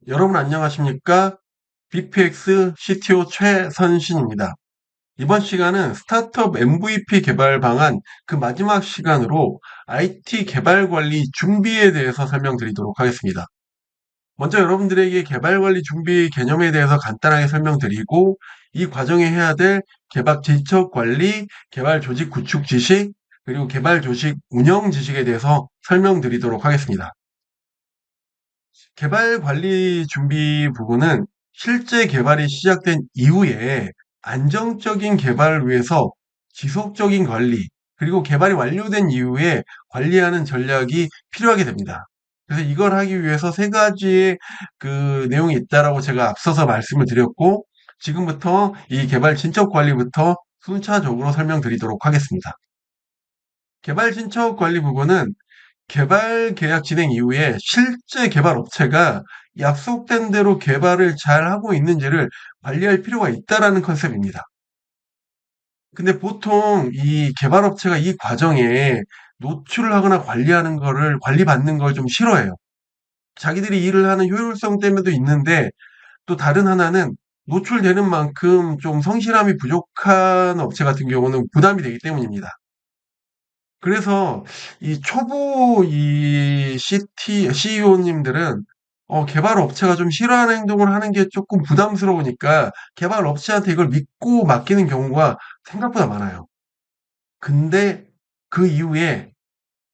여러분 안녕하십니까? BPX CTO 최선신입니다. 이번 시간은 스타트업 MVP 개발 방안 그 마지막 시간으로 IT 개발 관리 준비에 대해서 설명드리도록 하겠습니다. 먼저 여러분들에게 개발 관리 준비 개념에 대해서 간단하게 설명드리고 이 과정에 해야 될 개발 질적 관리, 개발 조직 구축 지식, 그리고 개발 조직 운영 지식에 대해서 설명드리도록 하겠습니다. 개발 관리 준비 부분은 실제 개발이 시작된 이후에 안정적인 개발을 위해서 지속적인 관리, 그리고 개발이 완료된 이후에 관리하는 전략이 필요하게 됩니다. 그래서 이걸 하기 위해서 세 가지의 그 내용이 있다라고 제가 앞서서 말씀을 드렸고, 지금부터 이 개발 진척 관리부터 순차적으로 설명드리도록 하겠습니다. 개발 진척 관리 부분은 개발 계약 진행 이후에 실제 개발 업체가 약속된 대로 개발을 잘 하고 있는지를 관리할 필요가 있다라는 컨셉입니다. 근데 보통 이 개발 업체가 이 과정에 노출을 하거나 관리하는 거를 관리받는 걸 좀 싫어해요. 자기들이 일을 하는 효율성 때문에도 있는데 또 다른 하나는 노출되는 만큼 좀 성실함이 부족한 업체 같은 경우는 부담이 되기 때문입니다. 그래서 이 초보 이 CEO님들은 개발 업체가 좀 싫어하는 행동을 하는 게 조금 부담스러우니까 개발 업체한테 이걸 믿고 맡기는 경우가 생각보다 많아요. 근데 그 이후에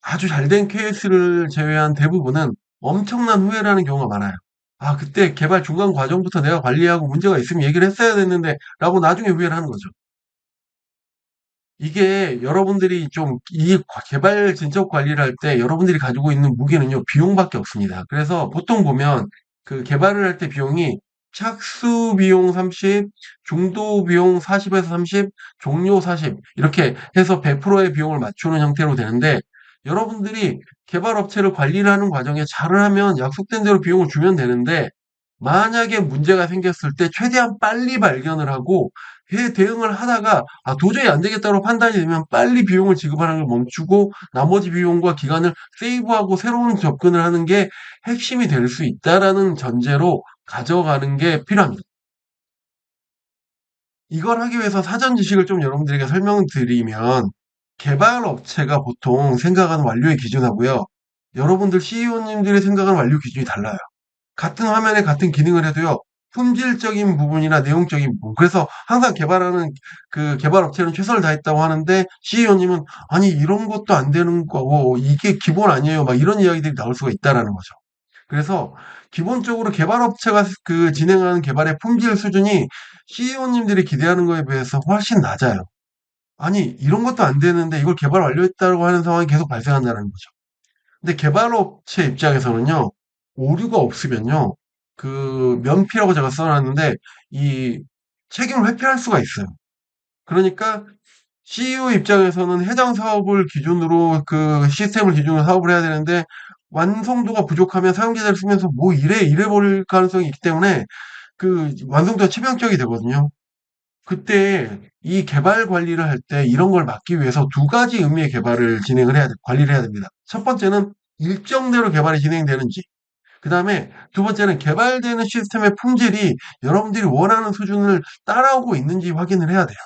아주 잘 된 케이스를 제외한 대부분은 엄청난 후회를 하는 경우가 많아요. '아 그때 개발 중간 과정부터 내가 관리하고 문제가 있으면 얘기를 했어야 됐는데.' 라고 나중에 후회를 하는 거죠. 이게 여러분들이 좀 이 개발 진척 관리를 할 때 여러분들이 가지고 있는 무게는요, 비용밖에 없습니다. 그래서 보통 보면 그 개발을 할 때 비용이 착수 비용 30, 중도 비용 40에서 30, 종료 40 이렇게 해서 100%의 비용을 맞추는 형태로 되는데 여러분들이 개발 업체를 관리를 하는 과정에 잘을 하면 약속된 대로 비용을 주면 되는데 만약에 문제가 생겼을 때 최대한 빨리 발견을 하고 대응을 하다가 도저히 안 되겠다고 판단이 되면 빨리 비용을 지급하는 걸 멈추고 나머지 비용과 기간을 세이브하고 새로운 접근을 하는 게 핵심이 될 수 있다라는 전제로 가져가는 게 필요합니다. 이걸 하기 위해서 사전 지식을 좀 여러분들에게 설명드리면 개발 업체가 보통 생각하는 완료의 기준하고요. 여러분들 CEO님들이 생각하는 완료 기준이 달라요. 같은 화면에 같은 기능을 해도요. 품질적인 부분이나 내용적인 부분. 그래서 항상 개발하는 그 개발 업체는 최선을 다했다고 하는데 CEO님은 "아니 이런 것도 안 되는 거고 이게 기본 아니에요." 막 이런 이야기들이 나올 수가 있다라는 거죠. 그래서 기본적으로 개발 업체가 그 진행하는 개발의 품질 수준이 CEO님들이 기대하는 거에 비해서 훨씬 낮아요. 아니 이런 것도 안 되는데 이걸 개발 완료했다고 하는 상황이 계속 발생한다는 거죠. 근데 개발업체 입장에서는요. 오류가 없으면요. 그 면피라고 제가 써 놨는데 이 책임을 회피할 수가 있어요. 그러니까 CEO 입장에서는 해당 사업을 기준으로 그 시스템을 기준으로 사업을 해야 되는데 완성도가 부족하면 사용자들이 쓰면서 "뭐 이래." 버릴 가능성이 있기 때문에 그 완성도가 치명적이 되거든요. 그때 이 개발 관리를 할 때 이런 걸 막기 위해서 두 가지 의미의 개발을 진행을 해야 돼 관리를 해야 됩니다. 첫 번째는 일정대로 개발이 진행되는지, 그다음에 두 번째는 개발되는 시스템의 품질이 여러분들이 원하는 수준을 따라오고 있는지 확인을 해야 돼요.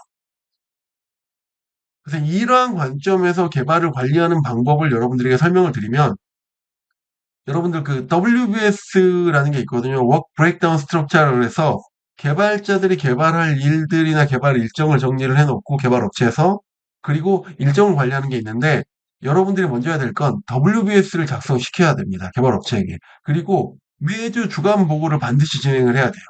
그래서 이러한 관점에서 개발을 관리하는 방법을 여러분들에게 설명을 드리면 여러분들 그 WBS라는 게 있거든요. Work Breakdown Structure라고 해서 개발자들이 개발할 일들이나 개발 일정을 정리를 해 놓고 개발 업체에서 그리고 일정을 관리하는 게 있는데 여러분들이 먼저 해야 될 건 WBS를 작성시켜야 됩니다, 개발 업체에게. 그리고 매주 주간 보고를 반드시 진행을 해야 돼요.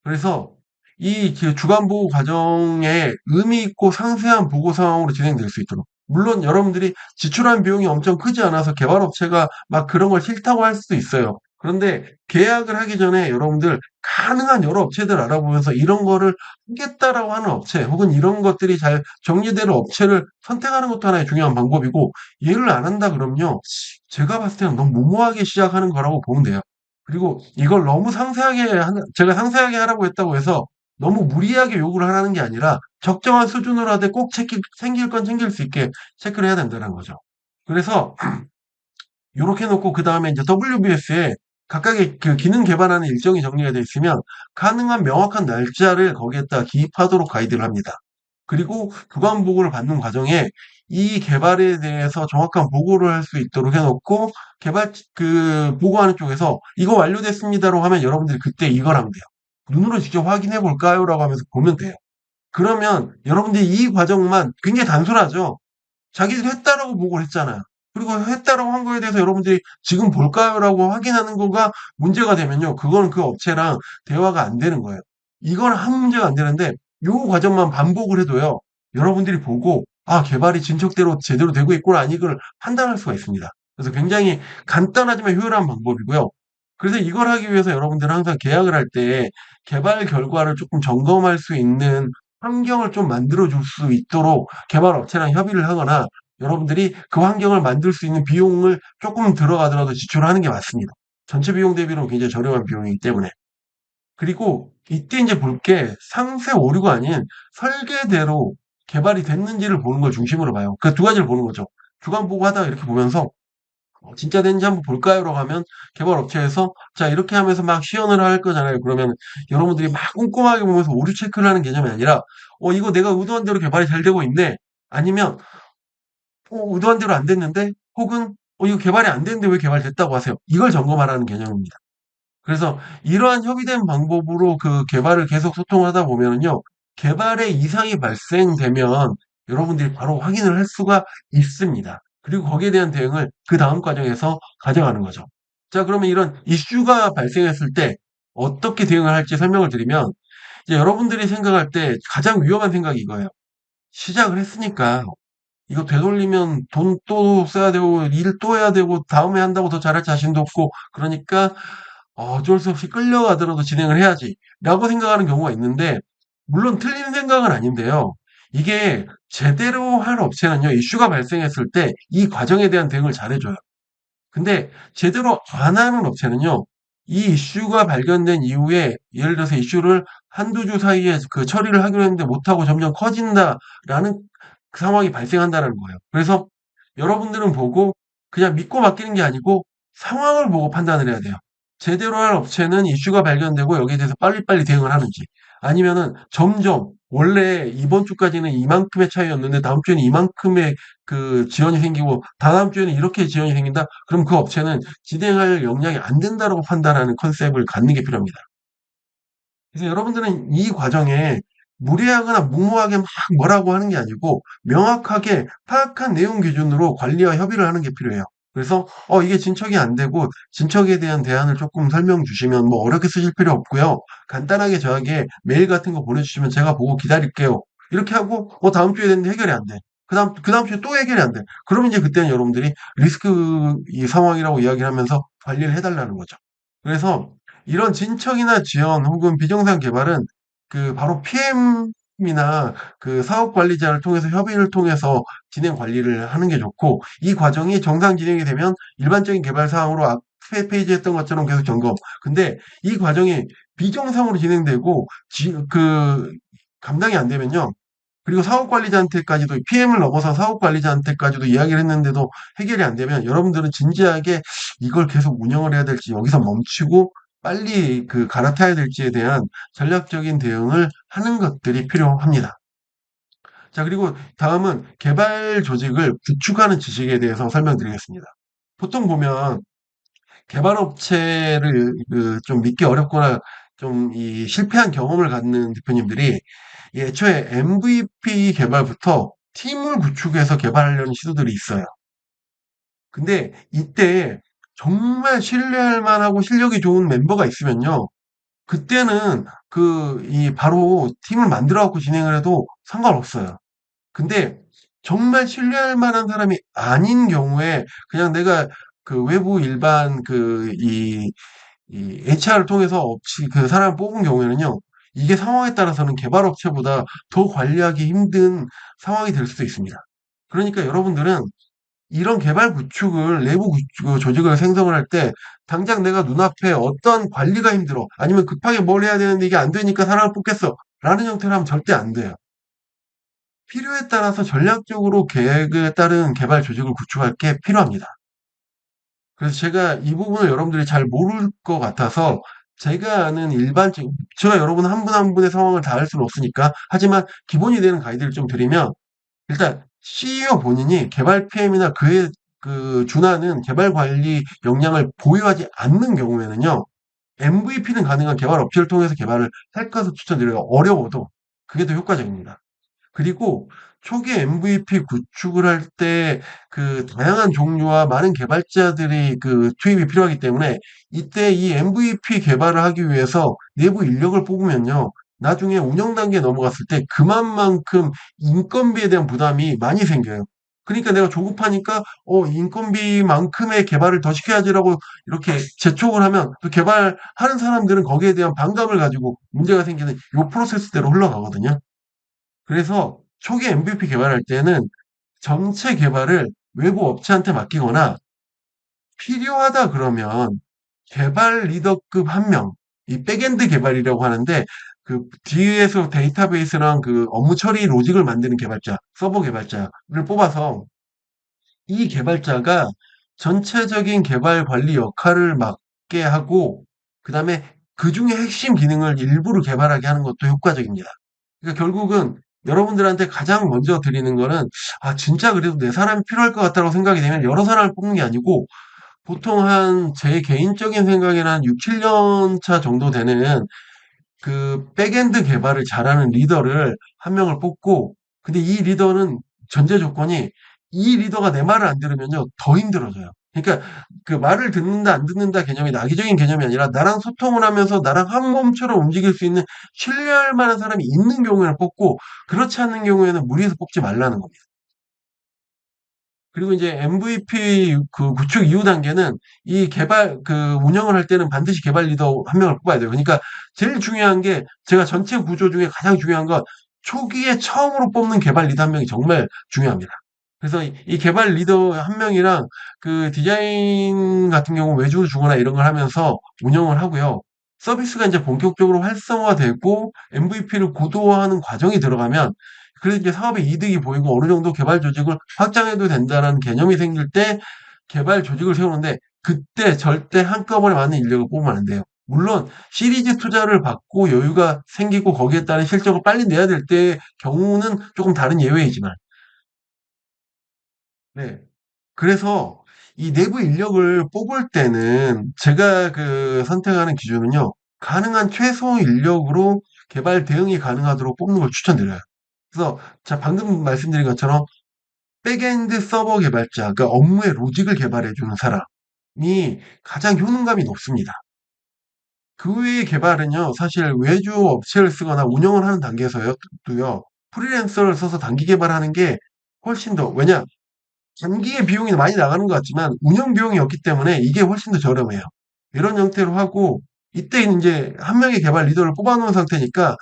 그래서 이 그 주간 보고 과정에 의미 있고 상세한 보고 상황으로 진행될 수 있도록. 물론 여러분들이 지출한 비용이 엄청 크지 않아서 개발 업체가 막 그런 걸 싫다고 할 수도 있어요. 그런데 계약을 하기 전에 여러분들 가능한 여러 업체들 알아보면서 이런 거를 하겠다라고 하는 업체 혹은 이런 것들이 잘 정리되는 업체를 선택하는 것도 하나의 중요한 방법이고 얘를 안 한다 그러면요. 제가 봤을 때는 너무 무모하게 시작하는 거라고 보면 돼요. 그리고 이걸 너무 상세하게 제가 상세하게 하라고 했다고 해서 너무 무리하게 요구를 하라는 게 아니라 적정한 수준으로 하되 꼭 챙길 건 챙길 수 있게 체크를 해야 된다는 거죠. 그래서 요렇게 놓고 그다음에 이제 WBS에 각각의 그 기능 개발하는 일정이 정리가 되어 있으면 가능한 명확한 날짜를 거기에다 기입하도록 가이드를 합니다. 그리고 주간 보고를 받는 과정에 이 개발에 대해서 정확한 보고를 할 수 있도록 해놓고 개발 그 보고하는 쪽에서 이거 완료됐습니다라고 하면 여러분들이 그때 이걸 하면 돼요. 눈으로 직접 확인해 볼까요?라고 하면서 보면 돼요. 그러면 여러분들이 이 과정만 굉장히 단순하죠. 자기들이 했다라고 보고를 했잖아요. 그리고 했다라고 한 거에 대해서 여러분들이 지금 볼까요라고 확인하는 거가 문제가 되면요. 그건 그 업체랑 대화가 안 되는 거예요. 이건 아무 문제가 안 되는데 요 과정만 반복을 해도요. 여러분들이 보고 아, 개발이 진척대로 제대로 되고 있구나 아니 걸 판단할 수가 있습니다. 그래서 굉장히 간단하지만 효율한 방법이고요. 그래서 이걸 하기 위해서 여러분들은 항상 계약을 할 때 개발 결과를 조금 점검할 수 있는 환경을 좀 만들어 줄 수 있도록 개발 업체랑 협의를 하거나 여러분들이 그 환경을 만들 수 있는 비용을 조금 들어가더라도 지출하는 게 맞습니다. 전체 비용 대비로 굉장히 저렴한 비용이기 때문에. 그리고 이때 이제 볼 게 상세 오류가 아닌 설계대로 개발이 됐는지를 보는 걸 중심으로 봐요. 그 두 가지를 보는 거죠. 주간 보고하다가 이렇게 보면서 진짜 됐는지 한번 볼까요?라고 하면 개발 업체에서 자 이렇게 하면서 막 시연을 할 거잖아요. 그러면 여러분들이 막 꼼꼼하게 보면서 오류 체크를 하는 개념이 아니라 이거 내가 의도한 대로 개발이 잘 되고 있네. 아니면 의도한 대로 안 됐는데 혹은 이거 개발이 안 됐는데 왜 개발됐다고 하세요? 이걸 점검하라는 개념입니다. 그래서 이러한 협의된 방법으로 그 개발을 계속 소통을 하다 보면은요. 개발에 이상이 발생되면 여러분들이 바로 확인을 할 수가 있습니다. 그리고 거기에 대한 대응을 그다음 과정에서 가져가는 거죠. 자, 그러면 이런 이슈가 발생했을 때 어떻게 대응을 할지 설명을 드리면 이제 여러분들이 생각할 때 가장 위험한 생각이 이거예요. 시작을 했으니까 이거 되돌리면 돈 또 써야 되고 일 또 해야 되고 다음에 한다고 더 잘할 자신도 없고 그러니까 어쩔 수 없이 끌려가더라도 진행을 해야지라고 생각하는 경우가 있는데 물론 틀린 생각은 아닌데요. 이게 제대로 할 업체는요. 이슈가 발생했을 때 이 과정에 대한 대응을 잘해 줘요. 근데 제대로 안 하는 업체는요. 이 이슈가 발견된 이후에 예를 들어서 이슈를 한두 주 사이에 그 처리를 하기로 했는데 못하고 점점 커진다라는 그 상황이 발생한다는 거예요. 그래서 여러분들은 보고 그냥 믿고 맡기는 게 아니고 상황을 보고 판단을 해야 돼요. 제대로 할 업체는 이슈가 발견되고 여기에 대해서 빨리빨리 대응을 하는지 아니면은 점점 원래 이번 주까지는 이만큼의 차이였는데 다음 주에는 이만큼의 그 지연이 생기고 다다음 주에는 이렇게 지연이 생긴다? 그럼 그 업체는 진행할 역량이 안 된다라고 판단하는 컨셉을 갖는 게 필요합니다. 그래서 여러분들은 이 과정에 무리하거나 무모하게 막 뭐라고 하는 게 아니고 명확하게 파악한 내용 기준으로 관리와 협의를 하는 게 필요해요. 그래서 이게 진척이 안 되고 진척에 대한 대안을 조금 설명 주시면 뭐 어렵게 쓰실 필요 없고요. 간단하게 저에게 메일 같은 거 보내주시면 제가 보고 기다릴게요. 이렇게 하고 다음 주에 됐는데 해결이 안 돼. 그다음 주에 또 해결이 안 돼. 그러면 이제 그때는 여러분들이 리스크 이 상황이라고 이야기를 하면서 관리를 해달라는 거죠. 그래서 이런 진척이나 지연 혹은 비정상 개발은 그 바로 PM이나 그 사업 관리자를 통해서 협의를 통해서 진행 관리를 하는 게 좋고 이 과정이 정상 진행이 되면 일반적인 개발 사항으로 앞에 페이지에 했던 것처럼 계속 점검. 근데 이 과정이 비정상으로 진행되고 그 감당이 안 되면요. 그리고 사업 관리자한테까지도 PM을 넘어서 사업 관리자한테까지도 이야기를 했는데도 해결이 안 되면 여러분들은 진지하게 이걸 계속 운영을 해야 될지 여기서 멈추고 빨리 그 갈아타야 될지에 대한 전략적인 대응을 하는 것들이 필요합니다. 자, 그리고 다음은 개발 조직을 구축하는 지식에 대해서 설명드리겠습니다. 보통 보면 개발업체를 좀 믿기 어렵거나 좀 이 실패한 경험을 갖는 대표님들이 애초에 MVP 개발부터 팀을 구축해서 개발하려는 시도들이 있어요. 근데 이때 정말 신뢰할 만하고 실력이 좋은 멤버가 있으면요. 그때는 바로 팀을 만들어 갖고 진행을 해도 상관없어요. 근데 정말 신뢰할 만한 사람이 아닌 경우에 그냥 내가 그 외부 일반 이 HR을 통해서 그 사람을 뽑은 경우에는요. 이게 상황에 따라서는 개발 업체보다 더 관리하기 힘든 상황이 될 수도 있습니다. 그러니까 여러분들은 이런 개발 구축을 내부 조직을 생성을 할 때 당장 내가 눈앞에 어떤 관리가 힘들어 아니면 급하게 뭘 해야 되는데 이게 안 되니까 사람을 뽑겠어 라는 형태로 하면 절대 안 돼요. 필요에 따라서 전략적으로 계획에 따른 개발 조직을 구축할 게 필요합니다. 그래서 제가 이 부분을 여러분들이 잘 모를 것 같아서 제가 아는 일반적, 제가 여러분 한 분 한 분의 상황을 다 알 수는 없으니까, 하지만 기본이 되는 가이드를 좀 드리면, 일단 CEO 본인이 개발 PM이나 그에 준하는 개발 관리 역량을 보유하지 않는 경우에는요, MVP는 가능한 개발 업체를 통해서 개발을 할 것을 추천드려요. 어려워도 그게 더 효과적입니다. 그리고 초기 MVP 구축을 할 때 다양한 종류와 많은 개발자들이 투입이 필요하기 때문에 이때 이 MVP 개발을 하기 위해서 내부 인력을 뽑으면요. 나중에 운영 단계에 넘어갔을 때 그만큼 인건비에 대한 부담이 많이 생겨요. 그러니까 내가 조급하니까 인건비만큼의 개발을 더 시켜야지라고 이렇게 재촉을 하면 또 개발하는 사람들은 거기에 대한 반감을 가지고 문제가 생기는 이 프로세스대로 흘러가거든요. 그래서 초기 MVP 개발할 때는 전체 개발을 외부 업체한테 맡기거나 필요하다 그러면 개발 리더급 한 명, 이 백엔드 개발이라고 하는데 뒤에서 데이터베이스랑 업무 처리 로직을 만드는 개발자, 서버 개발자를 뽑아서 이 개발자가 전체적인 개발 관리 역할을 맡게 하고 그다음에 그중에 핵심 기능을 일부러 개발하게 하는 것도 효과적입니다. 그러니까 결국은 여러분들한테 가장 먼저 드리는 거는 진짜 그래도 내 사람이 필요할 것 같다고 생각이 되면 여러 사람을 뽑는 게 아니고 보통 제 개인적인 생각에는 한 6, 7년 차 정도 되는 백엔드 개발을 잘하는 리더를 한 명을 뽑고 근데 이 리더는 전제 조건이 이 리더가 내 말을 안 들으면요 더 힘들어져요. 그러니까 말을 듣는다 안 듣는다 개념이 낙의적인 개념이 아니라 나랑 소통을 하면서 나랑 한 몸처럼 움직일 수 있는 신뢰할 만한 사람이 있는 경우에는 뽑고 그렇지 않는 경우에는 무리해서 뽑지 말라는 겁니다. 그리고 이제 MVP 구축 이후 단계는 이 개발 운영을 할 때는 반드시 개발 리더 한 명을 뽑아야 돼요. 그러니까 제일 중요한 게 제가 전체 구조 중에 가장 중요한 건 초기에 처음으로 뽑는 개발 리더 한 명이 정말 중요합니다. 그래서 이 개발 리더 한 명이랑 디자인 같은 경우 외주 주거나 이런 걸 하면서 운영을 하고요. 서비스가 이제 본격적으로 활성화되고 MVP를 고도화하는 과정이 들어가면 그래서 이제 사업의 이득이 보이고 어느 정도 개발 조직을 확장해도 된다는 개념이 생길 때 개발 조직을 세우는데 그때 절대 한꺼번에 많은 인력을 뽑으면 안 돼요. 물론 시리즈 투자를 받고 여유가 생기고 거기에 따른 실적을 빨리 내야 될 때 경우는 조금 다른 예외이지만 네. 그래서 이 내부 인력을 뽑을 때는 제가 선택하는 기준은요. 가능한 최소 인력으로 개발 대응이 가능하도록 뽑는 걸 추천드려요. 그래서 자 방금 말씀드린 것처럼 백엔드 서버 개발자, 그러니까 업무의 로직을 개발해 주는 사람이 가장 효능감이 높습니다. 그 외의 개발은요, 사실 외주 업체를 쓰거나 운영을 하는 단계에서도요, 프리랜서를 써서 단기 개발하는 게 훨씬 더, 왜냐, 장기의 비용이 많이 나가는 것 같지만 운영 비용이 없기 때문에 이게 훨씬 더 저렴해요. 이런 형태로 하고 이때 이제 한 명의 개발 리더를 뽑아놓은 상태니까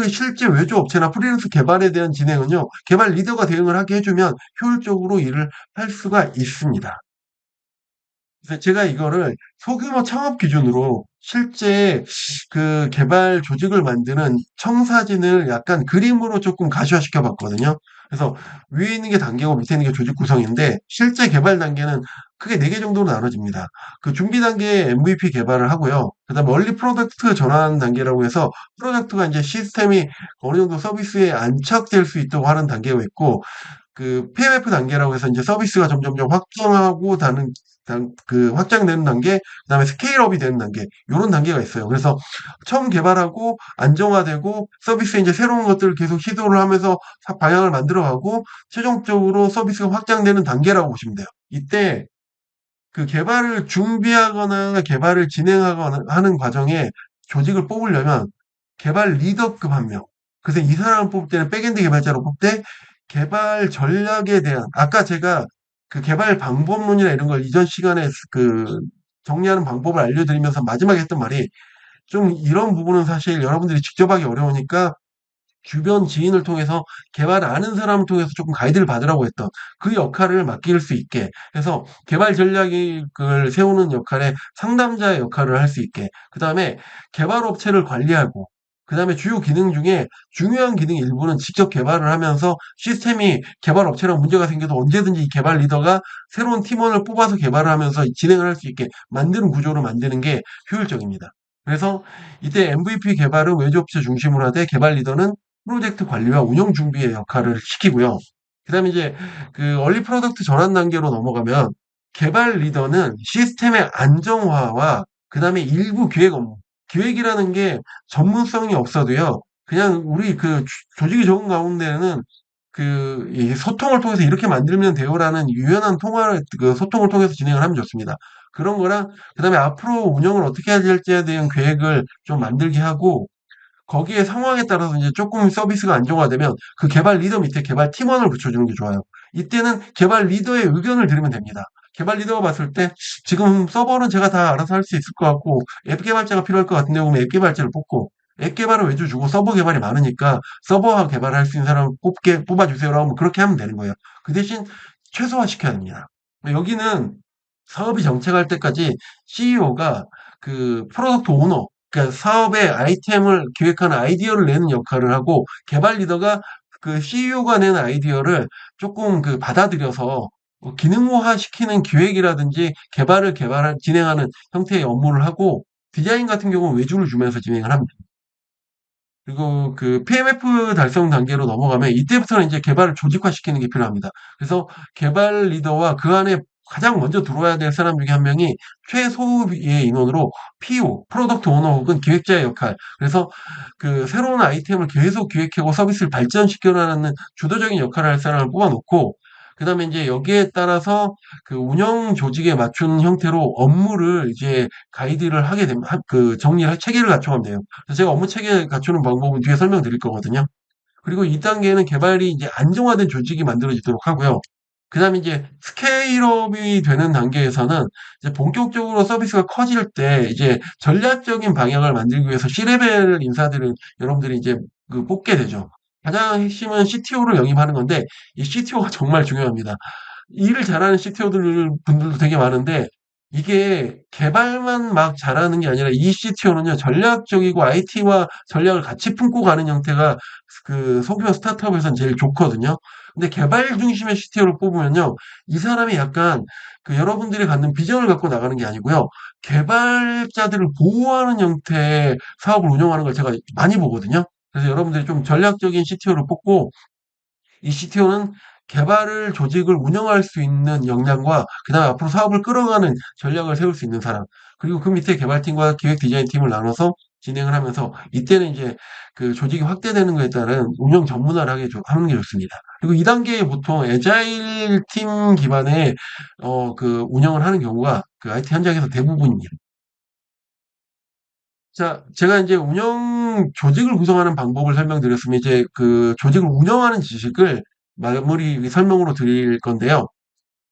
실제 외주 업체나 프리랜서 개발에 대한 진행은요, 개발 리더가 대응을 하게 해주면 효율적으로 일을 할 수가 있습니다. 그래서 제가 이거를 소규모 창업 기준으로 실제 개발 조직을 만드는 청사진을 약간 그림으로 조금 가시화시켜 봤거든요. 그래서 위에 있는 게 단계고 밑에 있는 게 조직 구성인데 실제 개발 단계는 크게 4개 정도로 나눠집니다. 준비 단계에 MVP 개발을 하고요. 그다음에 얼리 프로덕트 전환 단계라고 해서 프로덕트가 이제 시스템이 어느 정도 서비스에 안착될 수 있도록 하는 단계가 있고 PMF 단계라고 해서 이제 서비스가 점점점 확정하고 확장되는 단계, 그다음에 스케일업이 되는 단계, 요런 단계가 있어요. 그래서 처음 개발하고 안정화되고 서비스에 이제 새로운 것들을 계속 시도를 하면서 방향을 만들어가고 최종적으로 서비스가 확장되는 단계라고 보시면 돼요. 이때 개발을 준비하거나 개발을 진행하거나 하는 과정에 조직을 뽑으려면 개발 리더급 한 명. 그래서 이 사람을 뽑을 때는 백엔드 개발자로 뽑되 개발 전략에 대한 아까 제가 개발 방법론이나 이런 걸 이전 시간에 정리하는 방법을 알려드리면서 마지막에 했던 말이 좀 이런 부분은 사실 여러분들이 직접 하기 어려우니까 주변 지인을 통해서 개발을 아는 사람을 통해서 조금 가이드를 받으라고 했던 그 역할을 맡길 수 있게 해서 개발 전략을 세우는 역할에 상담자의 역할을 할 수 있게 그 다음에 개발 업체를 관리하고 그다음에 주요 기능 중에 중요한 기능 일부는 직접 개발을 하면서 시스템이 개발 업체랑 문제가 생겨도 언제든지 이 개발 리더가 새로운 팀원을 뽑아서 개발을 하면서 진행을 할 수 있게 만드는 구조로 만드는 게 효율적입니다. 그래서 이때 MVP 개발은 외주업체 중심으로 하되 개발 리더는 프로젝트 관리와 운영 준비의 역할을 시키고요. 그다음에 이제 그 얼리 프로덕트 전환 단계로 넘어가면 개발 리더는 시스템의 안정화와 그다음에 일부 기획 업무, 기획이라는 게 전문성이 없어도요. 그냥 우리 그 조직이 좋은 가운데는 그 이 소통을 통해서 이렇게 만들면 돼요라는 유연한 통화를 그 소통을 통해서 진행을 하면 좋습니다. 그런 거랑 그다음에 앞으로 운영을 어떻게 해야 될지에 대한 계획을 좀 만들게 하고 거기에 상황에 따라서 이제 조금 서비스가 안정화되면 그 개발 리더 밑에 개발 팀원을 붙여주는 게 좋아요. 이때는 개발 리더의 의견을 들으면 됩니다. 개발 리더가 봤을 때 지금 서버는 제가 다 알아서 할 수 있을 것 같고 앱 개발자가 필요할 것 같은데 그러면 앱 개발자를 뽑고 앱 개발을 외주 주고 서버 개발이 많으니까 서버 개발을 할 수 있는 사람 뽑아주세요라고 하면 그렇게 하면 되는 거예요. 그 대신 최소화시켜야 됩니다. 여기는 사업이 정착할 때까지 CEO가 그 프로덕트 오너 그러니까 사업의 아이템을 기획하는 아이디어를 내는 역할을 하고 개발 리더가 그 CEO가 낸 아이디어를 조금 그 받아들여서 기능화 시키는 기획이라든지 진행하는 형태의 업무를 하고 디자인 같은 경우는 외주를 주면서 진행을 합니다. 그리고 그 PMF 달성 단계로 넘어가면 이때부터는 이제 개발을 조직화시키는 게 필요합니다. 그래서 개발 리더와 그 안에 가장 먼저 들어와야 될 사람 중에 한 명이 최소의 인원으로 PO, 프로덕트 오너 혹은 기획자의 역할. 그래서 그 새로운 아이템을 계속 기획하고 서비스를 발전시켜 나가는 주도적인 역할을 할 사람을 뽑아 놓고 그다음에 이제 여기에 따라서 그 운영 조직에 맞춘 형태로 업무를 이제 가이드를 하게 되면 그 정리를 체계를 갖춰가면 돼요. 그래서 제가 업무 체계 갖추는 방법은 뒤에 설명드릴 거거든요. 그리고 2단계는 개발이 이제 안정화된 조직이 만들어지도록 하고요. 그다음에 이제 스케일업이 되는 단계에서는 이제 본격적으로 서비스가 커질 때 이제 전략적인 방향을 만들기 위해서 C레벨 인사들을 여러분들이 이제 그 뽑게 되죠. 가장 핵심은 CTO를 영입하는 건데 이 CTO가 정말 중요합니다. 일을 잘하는 CTO들 분들도 되게 많은데 이게 개발만 막 잘하는 게 아니라 이 CTO는요 전략적이고 IT와 전략을 같이 품고 가는 형태가 그 소규모 스타트업에서는 제일 좋거든요. 근데 개발 중심의 CTO를 뽑으면요 이 사람이 약간 그 여러분들이 갖는 비전을 갖고 나가는 게 아니고요 개발자들을 보호하는 형태의 사업을 운영하는 걸 제가 많이 보거든요. 그래서 여러분들이 좀 전략적인 CTO를 뽑고 이 CTO는 개발을 조직을 운영할 수 있는 역량과 그다음에 앞으로 사업을 끌어가는 전략을 세울 수 있는 사람 그리고 그 밑에 개발팀과 기획 디자인팀을 나눠서 진행을 하면서 이때는 이제 그 조직이 확대되는 거에 따른 운영 전문화를 하는 게 좋습니다. 그리고 2단계에 보통 애자일 팀 기반의 그 운영을 하는 경우가 그 IT 현장에서 대부분입니다. 자, 제가 이제 운영 조직을 구성하는 방법을 설명드렸으면 이제 그 조직을 운영하는 지식을 마무리 설명으로 드릴 건데요.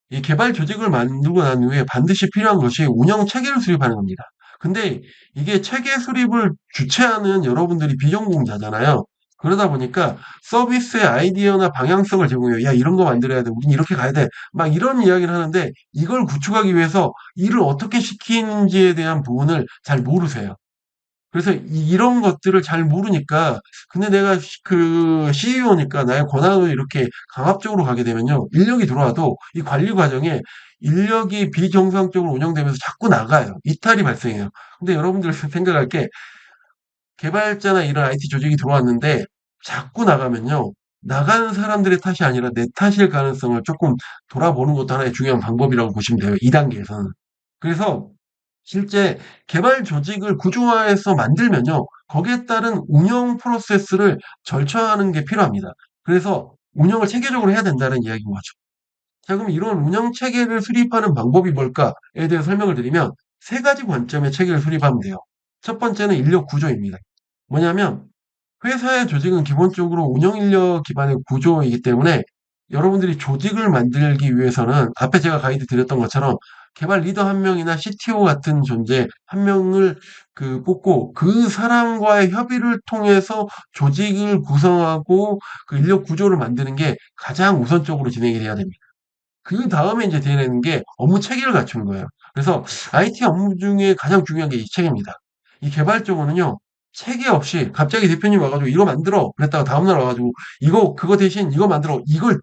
이 개발 조직을 만들고 난 후에 반드시 필요한 것이 운영 체계를 수립하는 겁니다. 근데 이게 체계 수립을 주체하는 여러분들이 비전공자잖아요. 그러다 보니까 서비스의 아이디어나 방향성을 제공해요. 야, 이런 거 만들어야 돼. 우린 이렇게 가야 돼. 막 이런 이야기를 하는데 이걸 구축하기 위해서 일을 어떻게 시키는지에 대한 부분을 잘 모르세요. 그래서 이런 것들을 잘 모르니까 근데 내가 그 CEO니까 나의 권한을 이렇게 강압적으로 가게 되면요. 인력이 들어와도 이 관리 과정에 인력이 비정상적으로 운영되면서 자꾸 나가요. 이탈이 발생해요. 근데 여러분들 생각할 게 개발자나 이런 IT 조직이 들어왔는데 자꾸 나가면요. 나가는 사람들의 탓이 아니라 내 탓일 가능성을 조금 돌아보는 것도 하나의 중요한 방법이라고 보시면 돼요. 2단계에서는. 그래서 실제 개발 조직을 구조화해서 만들면요. 거기에 따른 운영 프로세스를 절차하는 게 필요합니다. 그래서 운영을 체계적으로 해야 된다는 이야기인 거죠. 자, 그럼 이런 운영 체계를 수립하는 방법이 뭘까에 대해 설명을 드리면 세 가지 관점의 체계를 수립하면 돼요. 첫 번째는 인력 구조입니다. 뭐냐면 회사의 조직은 기본적으로 운영 인력 기반의 구조이기 때문에 여러분들이 조직을 만들기 위해서는 앞에 제가 가이드 드렸던 것처럼 개발 리더 한 명이나 CTO 같은 존재 한 명을 그 뽑고 그 사람과의 협의를 통해서 조직을 구성하고 그 인력 구조를 만드는 게 가장 우선적으로 진행이 돼야 됩니다. 그다음에 이제 되는 게 업무 체계를 갖추는 거예요. 그래서 IT 업무 중에 가장 중요한 게 이 체계입니다. 이 개발 쪽으로는요. 체계 없이 갑자기 대표님 와가지고 이거 만들어 그랬다가 다음날 와가지고 이거 그거 대신 이거 만들어 이걸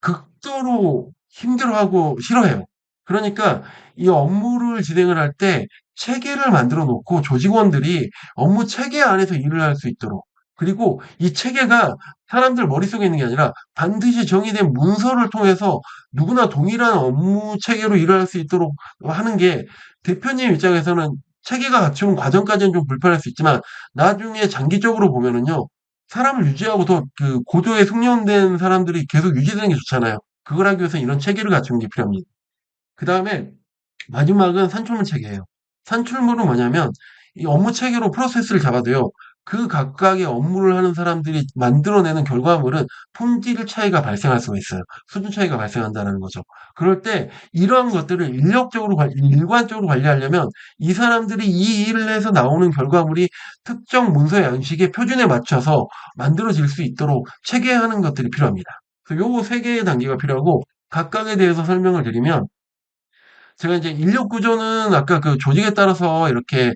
극도로 힘들어하고 싫어해요. 그러니까 이 업무를 진행을 할 때 체계를 만들어 놓고 조직원들이 업무 체계 안에서 일을 할 수 있도록 그리고 이 체계가 사람들 머릿속에 있는 게 아니라 반드시 정의된 문서를 통해서 누구나 동일한 업무 체계로 일을 할 수 있도록 하는 게 대표님 입장에서는 체계가 갖춘 과정까지는 좀 불편할 수 있지만 나중에 장기적으로 보면은요. 사람을 유지하고 더 그 고도에 숙련된 사람들이 계속 유지되는 게 좋잖아요. 그걸 하기 위해서 이런 체계를 갖추는 게 필요합니다. 그다음에 마지막은 산출물 체계예요. 산출물은 뭐냐면 이 업무 체계로 프로세스를 잡아도요. 그 각각의 업무를 하는 사람들이 만들어내는 결과물은 품질 차이가 발생할 수가 있어요. 수준 차이가 발생한다는 거죠. 그럴 때 이러한 것들을 일관적으로 관리하려면 이 사람들이 이 일을 해서 나오는 결과물이 특정 문서 양식의 표준에 맞춰서 만들어질 수 있도록 체계하는 것들이 필요합니다. 그래서 요거 세 개의 단계가 필요하고 각각에 대해서 설명을 드리면 제가 이제 인력 구조는 아까 그 조직에 따라서 이렇게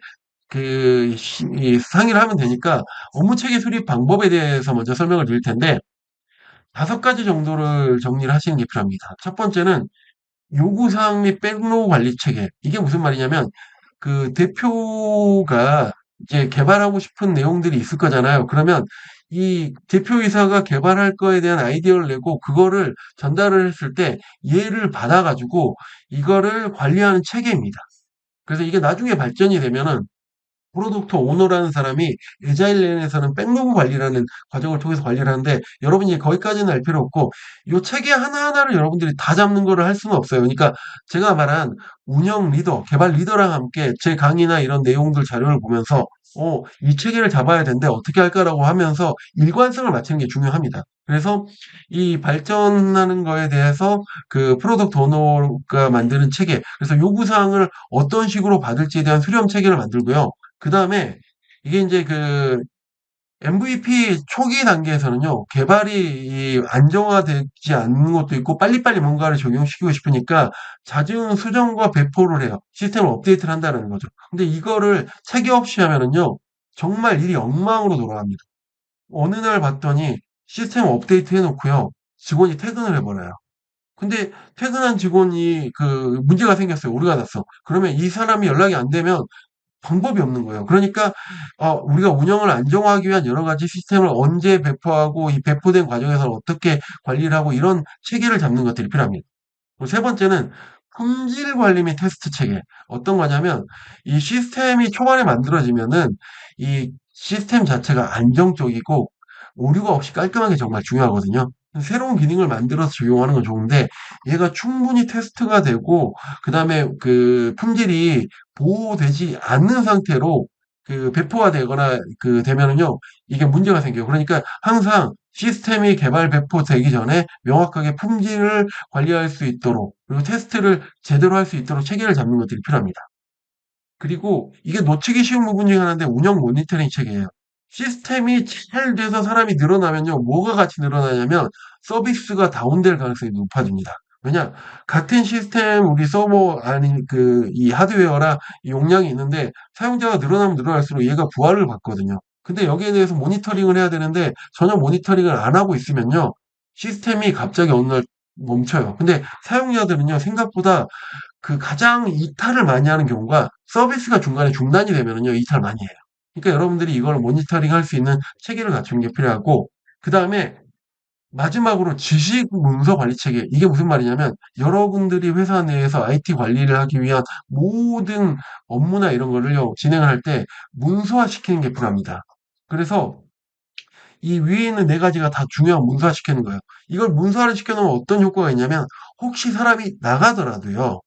이 상의를 하면 되니까 업무 체계 수립 방법에 대해서 먼저 설명을 드릴 텐데 다섯 가지 정도를 정리를 하시는 게 필요합니다. 첫 번째는 요구사항 및 백로그 관리 체계. 이게 무슨 말이냐면 그 대표가 이제 개발하고 싶은 내용들이 있을 거잖아요. 그러면 이 대표이사가 개발할 거에 대한 아이디어를 내고 그거를 전달을 했을 때 얘를 받아가지고 이거를 관리하는 체계입니다. 그래서 이게 나중에 발전이 되면은 프로덕트 오너라는 사람이 에자일 랜에서는 백로그 관리라는 과정을 통해서 관리를 하는데 여러분이 거기까지는 알 필요 없고 요 체계 하나하나를 여러분들이 다 잡는 거를 할 수는 없어요. 그러니까 제가 말한 운영 리더, 개발 리더랑 함께 제 강의나 이런 내용들 자료를 보면서 이 체계를 잡아야 되는데 어떻게 할까라고 하면서 일관성을 맞추는 게 중요합니다. 그래서 이 발전하는 거에 대해서 그 프로덕트 오너가 만드는 체계, 그래서 요구사항을 어떤 식으로 받을지에 대한 수렴 체계를 만들고요. 그 다음에 이게 이제 그 MVP 초기 단계에서는요, 개발이 이 안정화되지 않는 것도 있고, 빨리빨리 뭔가를 적용시키고 싶으니까 잦은 수정과 배포를 해요. 시스템을 업데이트를 한다는 거죠. 근데 이거를 체계 없이 하면은요, 정말 일이 엉망으로 돌아갑니다. 어느 날 봤더니 시스템 업데이트 해놓고요, 직원이 퇴근을 해버려요. 근데 퇴근한 직원이 그 문제가 생겼어요. 오류가 났어. 그러면 이 사람이 연락이 안 되면 방법이 없는 거예요. 그러니까 우리가 운영을 안정화하기 위한 여러 가지 시스템을 언제 배포하고 이 배포된 과정에서 어떻게 관리를 하고 이런 체계를 잡는 것들이 필요합니다. 그리고 세 번째는 품질 관리 및 테스트 체계. 어떤 거냐면 이 시스템이 초반에 만들어지면은 이 시스템 자체가 안정적이고 오류가 없이 깔끔하게 정말 중요하거든요. 새로운 기능을 만들어서 적용하는 건 좋은데 얘가 충분히 테스트가 되고 그다음에 그 품질이 보호되지 않는 상태로 그 배포가 되거나 그 되면은요 이게 문제가 생겨요. 그러니까 항상 시스템이 개발 배포되기 전에 명확하게 품질을 관리할 수 있도록 그리고 테스트를 제대로 할 수 있도록 체계를 잡는 것들이 필요합니다. 그리고 이게 놓치기 쉬운 부분 중에 하나인데 운영 모니터링 체계예요. 시스템이 잘 돼서 사람이 늘어나면요. 뭐가 같이 늘어나냐면 서비스가 다운될 가능성이 높아집니다. 왜냐? 같은 시스템 우리 서버 아닌 그 이 하드웨어랑 이 용량이 있는데 사용자가 늘어나면 늘어날수록 얘가 부하를 받거든요. 근데 여기에 대해서 모니터링을 해야 되는데 전혀 모니터링을 안 하고 있으면요. 시스템이 갑자기 어느 날 멈춰요. 근데 사용자들은요. 생각보다 그 가장 이탈을 많이 하는 경우가 서비스가 중간에 중단이 되면은요, 이탈 많이 해요. 그러니까 여러분들이 이걸 모니터링 할 수 있는 체계를 갖추는 게 필요하고, 그 다음에 마지막으로 지식 문서 관리 체계. 이게 무슨 말이냐면, 여러분들이 회사 내에서 IT 관리를 하기 위한 모든 업무나 이런 거를요, 진행을 할 때 문서화 시키는 게 필요합니다. 그래서 이 위에 있는 네 가지가 다 중요한 문서화 시키는 거예요. 이걸 문서화를 시켜놓으면 어떤 효과가 있냐면, 혹시 사람이 나가더라도요,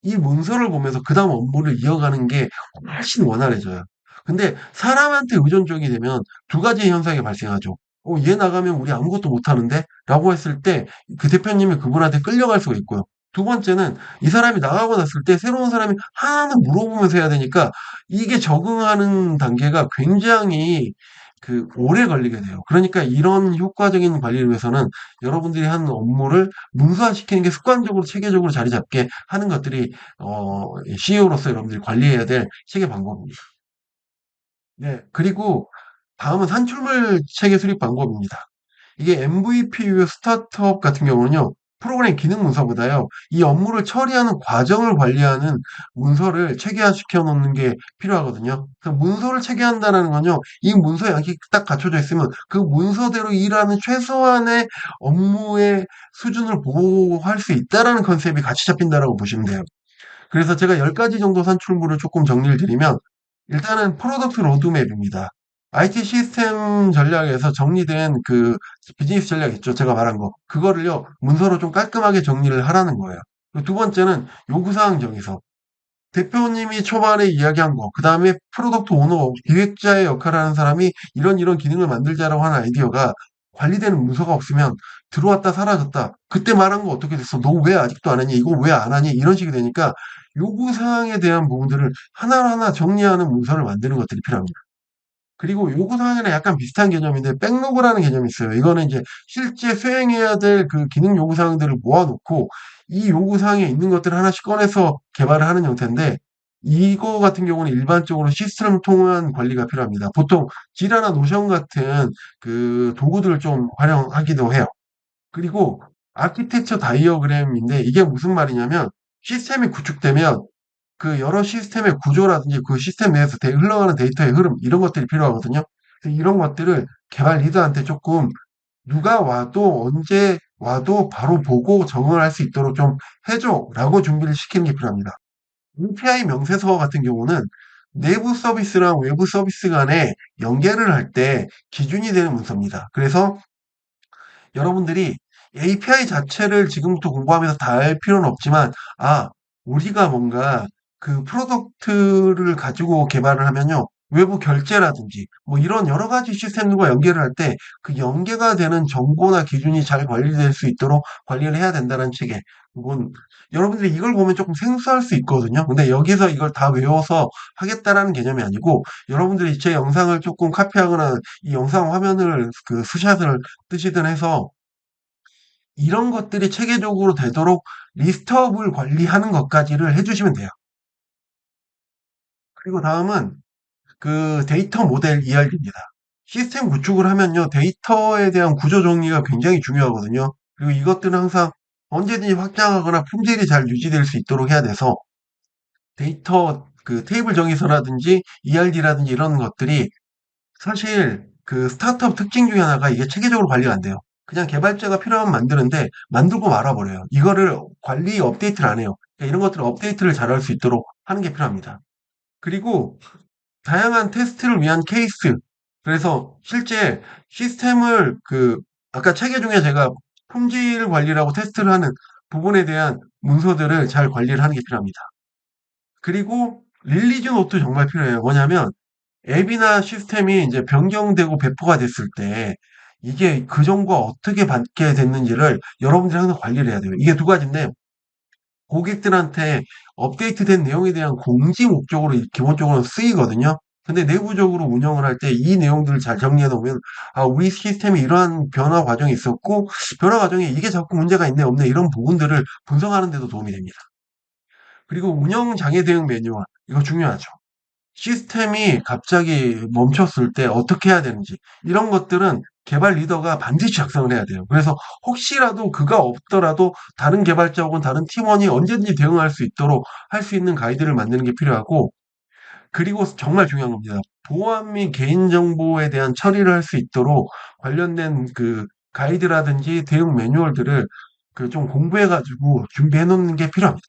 이 문서를 보면서 그다음 업무를 이어가는 게 훨씬 원활해져요. 근데 사람한테 의존적이 되면 두 가지 현상이 발생하죠. 얘 나가면 우리 아무것도 못하는데? 라고 했을 때 그 대표님이 그분한테 끌려갈 수가 있고요. 두 번째는 이 사람이 나가고 났을 때 새로운 사람이 하나하나 물어보면서 해야 되니까 이게 적응하는 단계가 굉장히 그 오래 걸리게 돼요. 그러니까 이런 효과적인 관리를 위해서는 여러분들이 하는 업무를 문서화시키는 게 습관적으로 체계적으로 자리 잡게 하는 것들이 CEO로서 여러분들이 관리해야 될 체계 방법입니다. 네. 그리고 다음은 산출물 체계 수립 방법입니다. 이게 MVP 이후 스타트업 같은 경우는요, 프로그램 기능 문서보다요, 이 업무를 처리하는 과정을 관리하는 문서를 체계화시켜 놓는 게 필요하거든요. 그래서 문서를 체계한다는 건요, 이 문서 양식이 딱 갖춰져 있으면 그 문서대로 일하는 최소한의 업무의 수준을 보호할 수 있다라는 컨셉이 같이 잡힌다라고 보시면 돼요. 그래서 제가 10가지 정도 산출물을 조금 정리를 드리면, 일단은 프로덕트 로드맵입니다. IT 시스템 전략에서 정리된 그 비즈니스 전략 있죠. 제가 말한 거. 그거를요, 문서로 좀 깔끔하게 정리를 하라는 거예요. 그리고 두 번째는 요구사항 정의서. 대표님이 초반에 이야기한 거, 그 다음에 프로덕트 오너, 기획자의 역할을 하는 사람이 이런 기능을 만들자라고 하는 아이디어가 관리되는 문서가 없으면 들어왔다 사라졌다. 그때 말한 거 어떻게 됐어? 너 왜 아직도 안 하니? 이거 왜 안 하니? 이런 식이 되니까 요구사항에 대한 부분들을 하나하나 정리하는 문서를 만드는 것들이 필요합니다. 그리고 요구사항이랑 약간 비슷한 개념인데 백로그라는 개념이 있어요. 이거는 이제 실제 수행해야 될 그 기능 요구사항들을 모아놓고 이 요구사항에 있는 것들을 하나씩 꺼내서 개발을 하는 형태인데 이거 같은 경우는 일반적으로 시스템을 통한 관리가 필요합니다. 보통 지라나 노션 같은 그 도구들을 좀 활용하기도 해요. 그리고 아키텍처 다이어그램인데 이게 무슨 말이냐면 시스템이 구축되면 그 여러 시스템의 구조라든지 그 시스템 내에서 흘러가는 데이터의 흐름 이런 것들이 필요하거든요. 그래서 이런 것들을 개발 리더한테 조금 누가 와도 언제 와도 바로 보고 적응을 할 수 있도록 좀 해줘라고 준비를 시키는 게 필요합니다. API 명세서 같은 경우는 내부 서비스랑 외부 서비스 간에 연계를 할 때 기준이 되는 문서입니다. 그래서 여러분들이 API 자체를 지금부터 공부하면서 다 알 필요는 없지만, 아, 우리가 뭔가 그 프로덕트를 가지고 개발을 하면요. 외부 결제라든지, 뭐 이런 여러 가지 시스템들과 연계를 할 때 그 연계가 되는 정보나 기준이 잘 관리될 수 있도록 관리를 해야 된다는 책에, 그건 여러분들이 이걸 보면 조금 생소할 수 있거든요. 근데 여기서 이걸 다 외워서 하겠다라는 개념이 아니고, 여러분들이 제 영상을 조금 카피하거나 이 영상 화면을 그 스샷을 뜨시든 해서 이런 것들이 체계적으로 되도록 리스트업을 관리하는 것까지를 해주시면 돼요. 그리고 다음은 그 데이터 모델 이야기입니다. 시스템 구축을 하면요, 데이터에 대한 구조 정리가 굉장히 중요하거든요. 그리고 이것들은 항상 언제든지 확장하거나 품질이 잘 유지될 수 있도록 해야 돼서 데이터 그 테이블 정의서라든지 ERD라든지 이런 것들이 사실 그 스타트업 특징 중에 하나가 이게 체계적으로 관리가 안 돼요. 그냥 개발자가 필요하면 만드는데 만들고 말아버려요. 이거를 관리 업데이트를 안 해요. 그러니까 이런 것들을 업데이트를 잘할 수 있도록 하는 게 필요합니다. 그리고 다양한 테스트를 위한 케이스. 그래서 실제 시스템을 그 아까 체계 중에 제가 품질 관리라고 테스트를 하는 부분에 대한 문서들을 잘 관리를 하는 게 필요합니다. 그리고 릴리즈 노트 정말 필요해요. 뭐냐면 앱이나 시스템이 이제 변경되고 배포가 됐을 때 이게 그 정보가 어떻게 받게 됐는지를 여러분들이 항상 관리를 해야 돼요. 이게 두 가지인데 고객들한테 업데이트된 내용에 대한 공지 목적으로 기본적으로 쓰이거든요. 근데 내부적으로 운영을 할 때 이 내용들을 잘 정리해 놓으면 아, 우리 시스템이 이러한 변화 과정이 있었고 변화 과정에 이게 자꾸 문제가 있네 없네 이런 부분들을 분석하는 데도 도움이 됩니다. 그리고 운영 장애 대응 매뉴얼 이거 중요하죠. 시스템이 갑자기 멈췄을 때 어떻게 해야 되는지 이런 것들은 개발 리더가 반드시 작성을 해야 돼요. 그래서 혹시라도 그가 없더라도 다른 개발자 혹은 다른 팀원이 언제든지 대응할 수 있도록 할 수 있는 가이드를 만드는 게 필요하고 그리고 정말 중요한 겁니다. 보안 및 개인정보에 대한 처리를 할 수 있도록 관련된 그 가이드라든지 대응 매뉴얼들을 그 좀 공부해 가지고 준비해 놓는 게 필요합니다.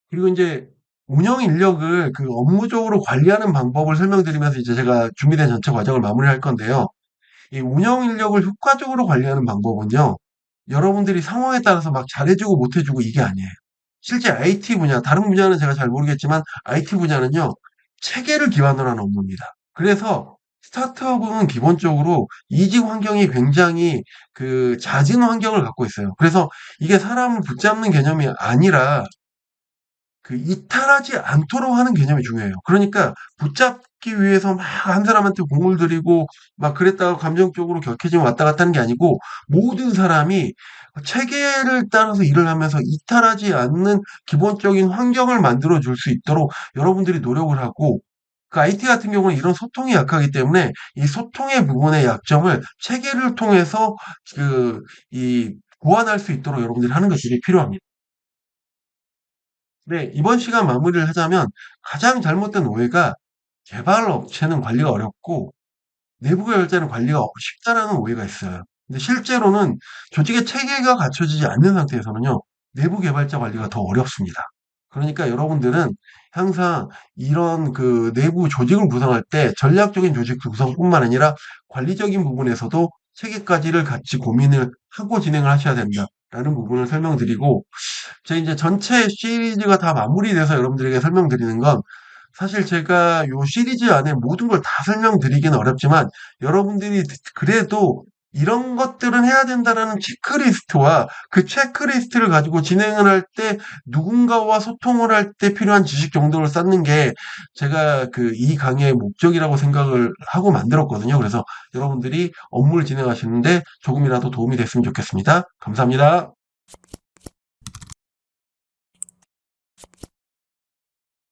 그리고 이제 운영 인력을 그 업무적으로 관리하는 방법을 설명드리면서 이제 제가 준비된 전체 과정을 마무리할 건데요. 이 운영 인력을 효과적으로 관리하는 방법은요. 여러분들이 상황에 따라서 막 잘해주고 못해주고 이게 아니에요. 실제 IT 분야, 다른 분야는 제가 잘 모르겠지만 IT 분야는요. 체계를 기반으로 한 업무입니다. 그래서 스타트업은 기본적으로 이직 환경이 굉장히 그 잦은 환경을 갖고 있어요. 그래서 이게 사람을 붙잡는 개념이 아니라 그 이탈하지 않도록 하는 개념이 중요해요. 그러니까 붙잡기 위해서 막 한 사람한테 공을 들이고 막 그랬다가 감정적으로 격해지면 왔다 갔다 하는 게 아니고 모든 사람이 체계를 따라서 일을 하면서 이탈하지 않는 기본적인 환경을 만들어 줄 수 있도록 여러분들이 노력을 하고 그 IT 같은 경우는 이런 소통이 약하기 때문에 이 소통의 부분의 약점을 체계를 통해서 그, 이, 보완할 수 있도록 여러분들이 하는 것이 필요합니다. 네, 이번 시간 마무리를 하자면 가장 잘못된 오해가 개발 업체는 관리가 어렵고 내부 결제는 관리가 쉽다라는 오해가 있어요. 근데 실제로는 조직의 체계가 갖춰지지 않는 상태에서는요, 내부 개발자 관리가 더 어렵습니다. 그러니까 여러분들은 항상 이런 그 내부 조직을 구성할 때 전략적인 조직 구성뿐만 아니라 관리적인 부분에서도 체계까지를 같이 고민을 하고 진행을 하셔야 된다라는 부분을 설명드리고, 제 이제 전체 시리즈가 다 마무리돼서 여러분들에게 설명드리는 건 사실 제가 요 시리즈 안에 모든 걸 다 설명드리기는 어렵지만 여러분들이 그래도 이런 것들은 해야 된다라는 체크리스트와 그 체크리스트를 가지고 진행을 할 때 누군가와 소통을 할 때 필요한 지식 정도를 쌓는 게 제가 그 이 강의의 목적이라고 생각을 하고 만들었거든요. 그래서 여러분들이 업무를 진행하시는데 조금이라도 도움이 됐으면 좋겠습니다. 감사합니다.